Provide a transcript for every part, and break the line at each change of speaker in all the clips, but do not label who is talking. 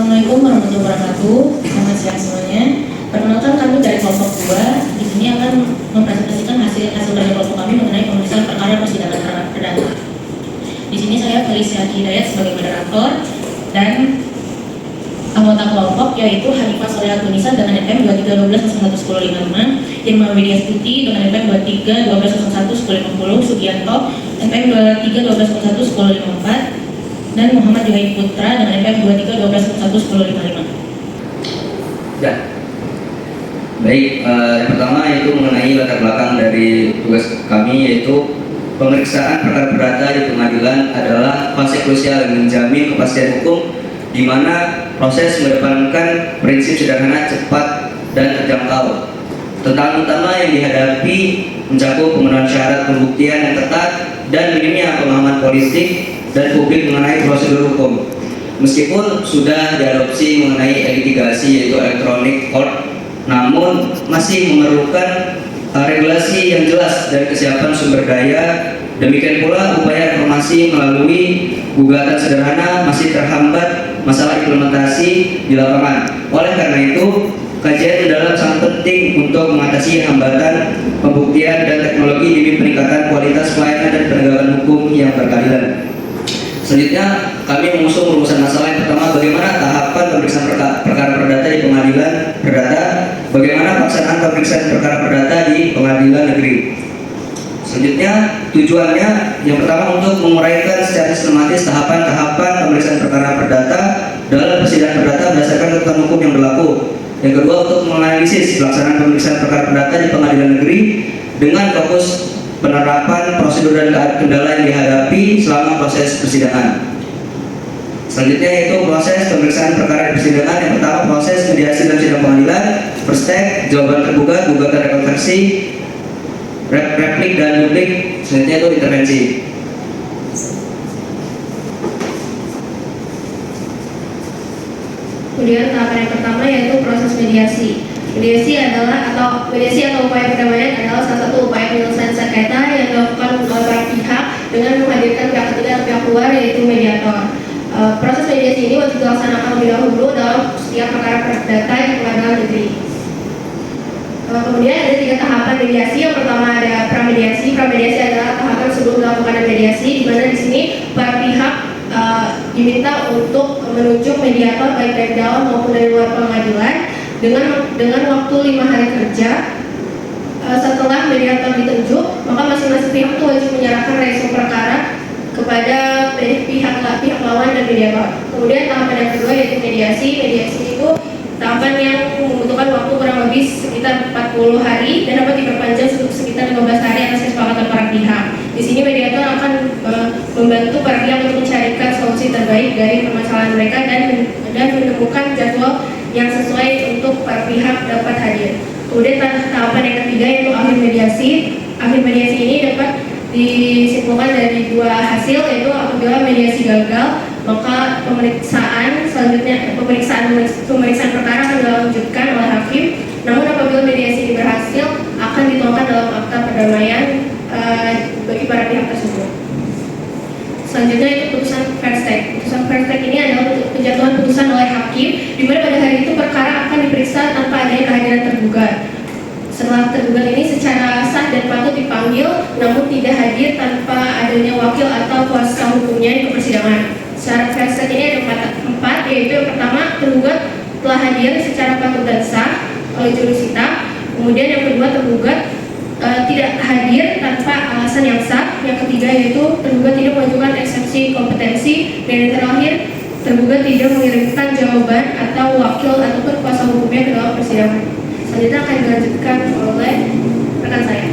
Assalamualaikum warahmatullahi wabarakatuh. Selamat siang semuanya. Perkenalkan, kami dari kelompok 2 di sini akan mempresentasikan hasil dari kelompok kami mengenai pemeriksaan perkara persidangan perdata. Di sini saya Felicia Hidayat sebagai moderator dan anggota kelompok yaitu Hanifah Soleha Tunisa dengan NPM 2312011055, Irma Widya Stuti dengan NPM 2312011050, Sugianto NPM 2312011054, dan Muhammad Yohaib Putra dengan NPM 2312011055.
Ya. Baik, yang pertama yaitu mengenai latar belakang dari tugas kami, yaitu pemeriksaan perkara perdata di pengadilan adalah fase krusial yang menjamin kepastian hukum, di mana proses mengedepankan prinsip sederhana, cepat, dan terjangkau. Tantangan utama yang dihadapi mencakup pemenuhan syarat pembuktian yang ketat dan minimnya pemahaman politik dan publik mengenai prosedur hukum. Meskipun sudah diadopsi mengenai litigasi yaitu electronic court, namun masih memerlukan regulasi yang jelas dan kesiapan sumber daya. Demikian pula upaya reformasi melalui gugatan sederhana masih terhambat masalah implementasi di lapangan. Oleh karena itu, kajian mendalam sangat penting untuk mengatasi hambatan pembuktian dan teknologi demi peningkatan kualitas pelayanan dan penegakan hukum yang berkeadilan. Selanjutnya, kami mengusung rumusan masalah. Yang pertama, bagaimana tahapan pemeriksaan perkara perdata di pengadilan perdata, bagaimana pelaksanaan pemeriksaan perkara perdata di pengadilan negeri. Selanjutnya, tujuannya yang pertama untuk menguraikan secara sistematis tahapan-tahapan pemeriksaan perkara perdata dalam persidangan perdata berdasarkan ketentuan hukum yang berlaku. Yang kedua, untuk menganalisis pelaksanaan pemeriksaan perkara perdata di pengadilan negeri dengan fokus penerapan prosedur dan kendala yang dihadapi selama proses persidangan. Selanjutnya yaitu proses pemeriksaan perkara di persidangan. Yang pertama, proses mediasi dalam sidang pengadilan, perstek, jawaban tergugat, gugatan rekonversi, replik dan duplik. Selanjutnya itu intervensi.
Kemudian tahapan yang pertama yaitu proses mediasi. Mediasi atau upaya perdamaian adalah salah satu upaya penyelesaian sengketa yang dilakukan oleh para pihak dengan menghadirkan pihak ketiga atau pihak luar, yaitu mediator. Proses mediasi ini wajib dilaksanakan lebih dahulu dalam setiap perkara perdata di pengadilan negeri. Kemudian ada 3 tahapan mediasi. Yang pertama ada pramediasi. Pramediasi adalah tahapan sebelum dilakukan mediasi, di mana di sini para pihak diminta untuk menunjuk mediator baik dari dalam maupun dari luar pengadilan dengan waktu 5 hari kerja. Setelah mediator ditunjuk, maka masing-masing pihak itu wajib menyerahkan resum perkara kepada pihak lawan dan mediator. Kemudian tahapan yang kedua yaitu mediasi. Mediasi itu tahapan yang membutuhkan waktu kurang lebih sekitar 40 hari dan dapat diperpanjang sekitar 15 hari atas kesepakatan para pihak. Di sini mediator akan membantu para pihak untuk mencarikan solusi terbaik dari permasalahan mereka dan menemukan jadwal yang sesuai untuk para pihak dapat hadir. Kemudian tahapan yang ketiga yaitu akhir mediasi. Akhir mediasi ini dapat disimpulkan dari 2 hasil, yaitu apabila mediasi gagal, maka pemeriksaan perkara akan dilanjutkan oleh hakim. Namun apabila mediasi ini berhasil, akan dituangkan dalam akta perdamaian bagi para pihak tersebut. Selanjutnya itu putusan verstek. Putusan verstek ini adalah penjatuhan putusan oleh hakim, di mana pada hari itu perkara akan diperiksa tanpa adanya kehadiran tergugat. Setelah tergugat ini secara sah dan patut dipanggil, namun tidak hadir tanpa adanya wakil atau kuasa hukumnya di persidangan. Syarat verstek ini ada 4, yaitu yang pertama, tergugat telah hadir secara patut dan sah oleh jurusita. Kemudian yang kedua, tergugat tidak hadir tanpa alasan yang sah. Yang ketiga yaitu tergugat tidak mengajukan eksepsi kompetensi. Dan yang terakhir, tergugat tidak mengirimkan jawaban atau wakil ataupun kuasa hukumnya ke dalam persidangan. Selanjutnya akan dilanjutkan oleh rekan saya.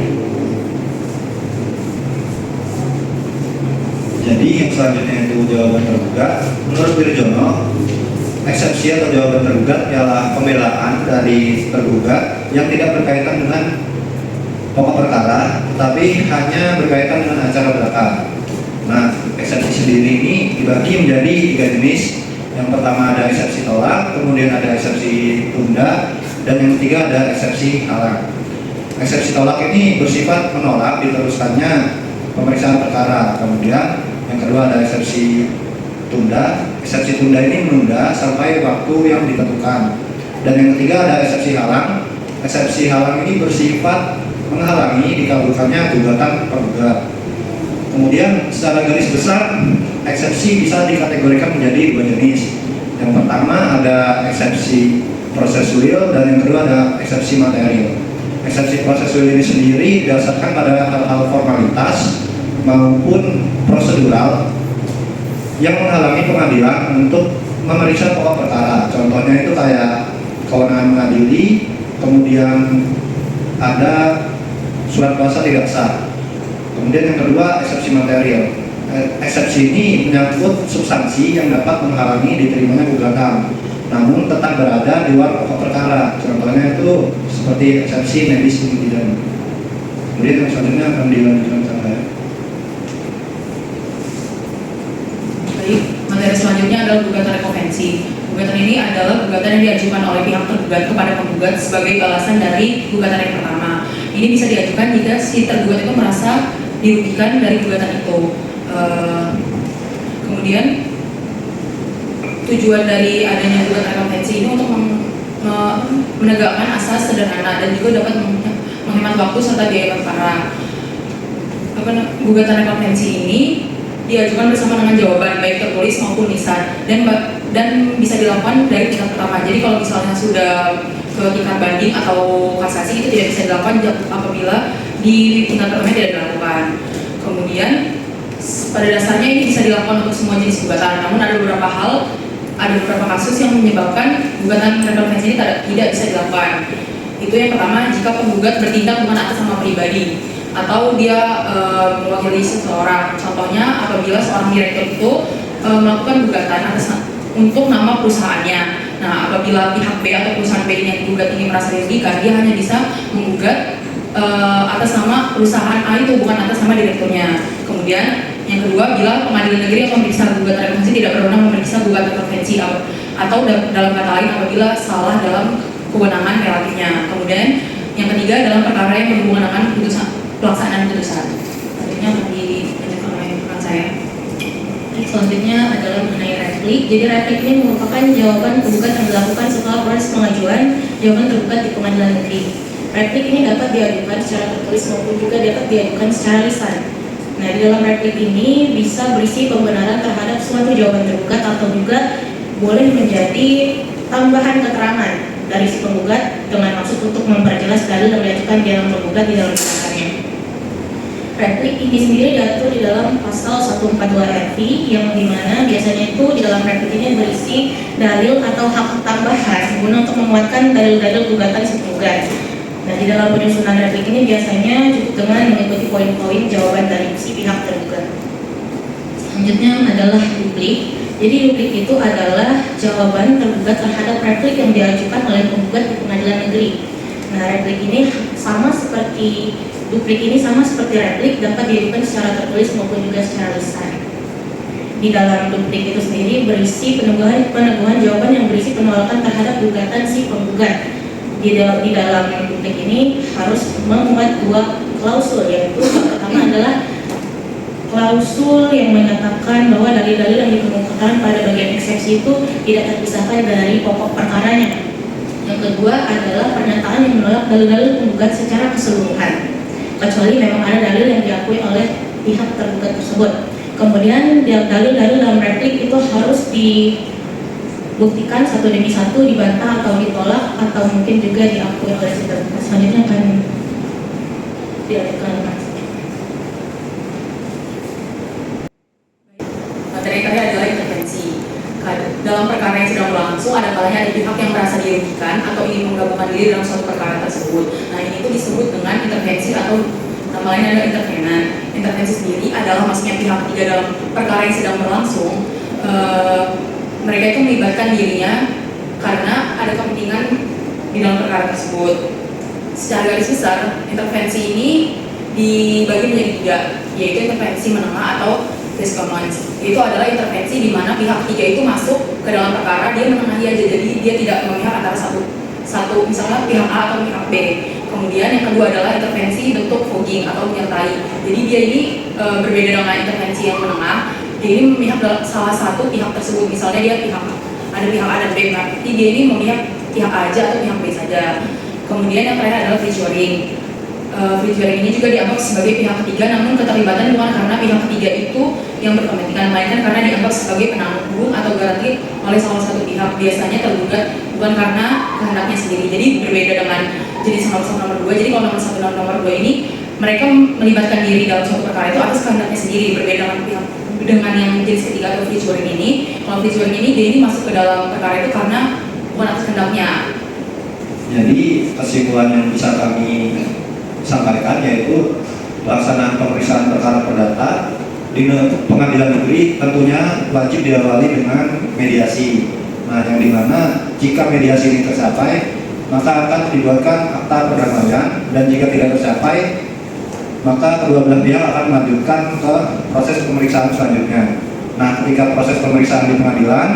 Jadi yang selanjutnya itu jawaban tergugat. Menurut Wirjono, eksepsi atau jawaban tergugat ialah pembelaan dari tergugat yang tidak berkaitan dengan pokok perkara, tetapi hanya berkaitan dengan acara belakang. Nah, eksepsi sendiri ini dibagi menjadi 3 jenis. Yang pertama ada eksepsi tolak, kemudian ada eksepsi tunda, dan yang ketiga ada eksepsi halang. Eksepsi tolak ini bersifat menolak diteruskannya pemeriksaan perkara. Kemudian yang kedua ada eksepsi tunda. Eksepsi tunda ini menunda sampai waktu yang ditentukan. Dan yang ketiga ada eksepsi halang. Eksepsi halang ini bersifat menghalangi dikabulkannya gugatan penggugat. Kemudian secara garis besar eksepsi bisa dikategorikan menjadi dua jenis. Yang pertama ada eksepsi prosesual dan yang kedua ada eksepsi material. Eksepsi prosesual ini sendiri didasarkan pada hal-hal formalitas maupun prosedural yang menghalangi pengadilan untuk memeriksa pokok perkara. Contohnya itu kayak kewenangan mengadili, kemudian ada surat kuasa tidak sah. Kemudian yang kedua eksepsi material. Eksepsi ini menyangkut substansi yang dapat menghalangi diterimanya gugatan, namun tetap berada di luar pokok perkara. Contohnya itu seperti eksepsi medis pidana. Kemudian yang selanjutnya akan dilanjutkan saya.
Baik, materi selanjutnya adalah gugatan rekonvensi. Gugatan ini adalah gugatan yang diajukan oleh pihak tergugat kepada penggugat sebagai balasan dari gugatan yang pertama. Ini bisa diajukan jika si tergugat itu merasa dirugikan dari gugatan itu. Kemudian tujuan dari adanya gugatan rekonvensi ini untuk menegakkan asas sederhana dan juga dapat menghemat waktu serta biaya perkara. Gugatan rekonvensi ini diajukan bersama dengan jawaban baik tertulis maupun lisan dan bisa dilakukan dari tingkat pertama. Jadi kalau misalnya sudah ke tingkat banding atau kasasi itu tidak bisa dilakukan apabila di tingkat pertama tidak dilakukan. Kemudian pada dasarnya ini bisa dilakukan untuk semua jenis gugatan. Namun ada beberapa kasus yang menyebabkan gugatan rekonvensi ini tidak bisa dilakukan. Itu yang pertama, jika penggugat bertindak bukan atas nama pribadi atau dia mewakili seseorang. Contohnya apabila seorang direktur itu melakukan gugatan untuk nama perusahaannya. Nah, apabila pihak B atau perusahaan B yang digugat ini merasa dirugikan, dia hanya bisa menggugat atas nama perusahaan A itu, bukan atas nama direkturnya. Kemudian yang kedua, bila pengadilan negeri yang memeriksa gugatan rekonvensi tidak berwenang memeriksa gugatan rekonvensi atau dalam kata lain apabila salah dalam kewenangan relatifnya. Kemudian yang ketiga dalam perkara yang berhubungan dengan pelaksanaan putusan. Selanjutnya akan dilanjutkan oleh rekan saya.
Selanjutnya adalah mengenai replik. Jadi replik ini merupakan jawaban penggugat yang dilakukan setelah proses pengajuan jawaban tergugat di pengadilan negeri. Replik ini dapat diajukan secara tertulis maupun juga dapat diajukan secara lisan. Nah, di dalam replik ini bisa berisi pembenaran terhadap suatu jawaban tergugat atau juga boleh menjadi tambahan keterangan dari si penggugat dengan maksud untuk memperjelas dalil yang diajukan di dalam penggugat di dalam perkaranya. Replik ini sendiri diatur di dalam pasal 142 RV yang dimana biasanya itu di dalam replik ini berisi dalil atau hak tambahan guna untuk menguatkan dalil-dalil gugatan si penggugat. Nah, di dalam penyusunan replik ini biasanya cukup dengan mengikuti poin-poin jawaban dari si pihak tergugat. Selanjutnya adalah duplik. Jadi duplik itu adalah jawaban tergugat terhadap replik yang diajukan oleh penggugat di pengadilan negeri. Nah, replik ini sama seperti replik dapat diajukan secara tertulis maupun juga secara lisan. Di dalam duplik itu sendiri berisi peneguhan jawaban yang berisi penolakan terhadap gugatan si penggugat. Di dalam duplik ini harus memuat dua klausul, yaitu yang pertama adalah klausul yang menyatakan bahwa dalil-dalil yang dikemukakan pada bagian eksepsi itu tidak terpisahkan dari pokok perkaranya. Yang kedua adalah pernyataan yang menolak dalil-dalil penggugat secara keseluruhan, kecuali memang ada dalil yang diakui oleh pihak tergugat tersebut. Kemudian dalil-dalil dalam replik itu harus dibuktikan satu demi satu, dibantah atau ditolak atau mungkin juga diakui oleh si tergugat. Selanjutnya akan diajukan.
Materi terakhir adalah intervensi. Dalam perkara yang sedang berlangsung, ada kalanya ada pihak yang merasa dirugikan atau ingin menggabungkan diri dalam suatu perkara tersebut. Nah, ini itu disebut dengan intervensi atau nama lain adalah intervenan. Intervensi sendiri adalah maksudnya pihak ketiga dalam perkara yang sedang berlangsung. Mereka itu melibatkan dirinya karena ada kepentingan di dalam perkara tersebut. Secara garis besar, intervensi ini dibagi menjadi tiga, yaitu intervensi menengah atau discommons. Itu adalah intervensi di mana pihak ketiga itu masuk ke dalam perkara, dia menengahi aja, jadi dia tidak memihak antara satu misalnya pihak A atau pihak B. Kemudian yang kedua adalah intervensi bentuk fogging atau menyertai. Jadi dia ini berbeda dengan intervensi yang menengah. dia ini memihak salah satu pihak tersebut, misalnya dia ada pihak A dan B, berarti dia ini memihak pihak A aja atau pihak B saja. Kemudian yang terakhir adalah free juring. Free juring ini juga dianggap sebagai pihak ketiga, namun keterlibatan bukan karena pihak ketiga itu yang berkepentingan, melainkan karena dianggap sebagai penanggung atau garansi oleh salah satu pihak, biasanya tergugat bukan karena kehendaknya sendiri. Jadi berbeda dengan jenis nomor 1 nomor 2. Jadi kalau nomor 1 dan nomor 2 ini mereka melibatkan diri dalam suatu perkara itu atas kehendaknya sendiri, berbeda dengan yang jenis ketiga atau free juring ini. Kalau free juring ini dia ini masuk ke dalam perkara itu karena bukan atas kehendaknya.
Jadi kesimpulan yang bisa kami sampaikan yaitu pelaksanaan pemeriksaan perkara perdata di pengadilan negeri tentunya wajib diawali dengan mediasi. Nah, yang dimana jika mediasi ini tercapai, maka akan dibuatkan akta perdamaian, dan jika tidak tercapai, maka kedua belah pihak akan melanjutkan ke proses pemeriksaan selanjutnya. Nah, ketika proses pemeriksaan di pengadilan,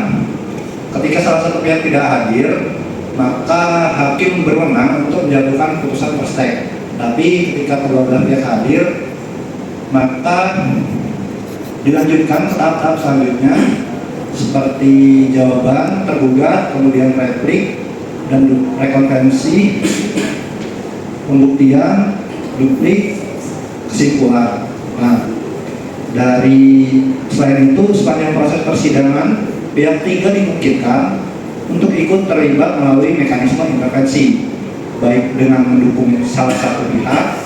ketika salah satu pihak tidak hadir, maka hakim berwenang untuk menjatuhkan putusan perstek. Tapi ketika kedua belah pihak hadir, maka dilanjutkan ke tahap-tahap selanjutnya seperti jawaban tergugat, kemudian replik dan rekonvensi, pembuktian, duplik, kesimpulan. Nah, dari selain itu sepanjang proses persidangan pihak 3 dimungkinkan untuk ikut terlibat melalui mekanisme intervensi, baik dengan mendukung salah satu pihak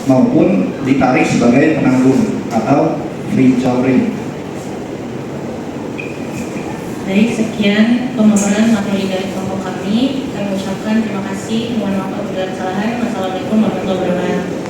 maupun ditarik sebagai penanggung atau free juring.
Baik, sekian pemaparan materi dari kelompok kami. Kami ucapkan terima kasih. Mohon maaf apabila ada kesalahan. Wassalamualaikum warahmatullahi wabarakatuh.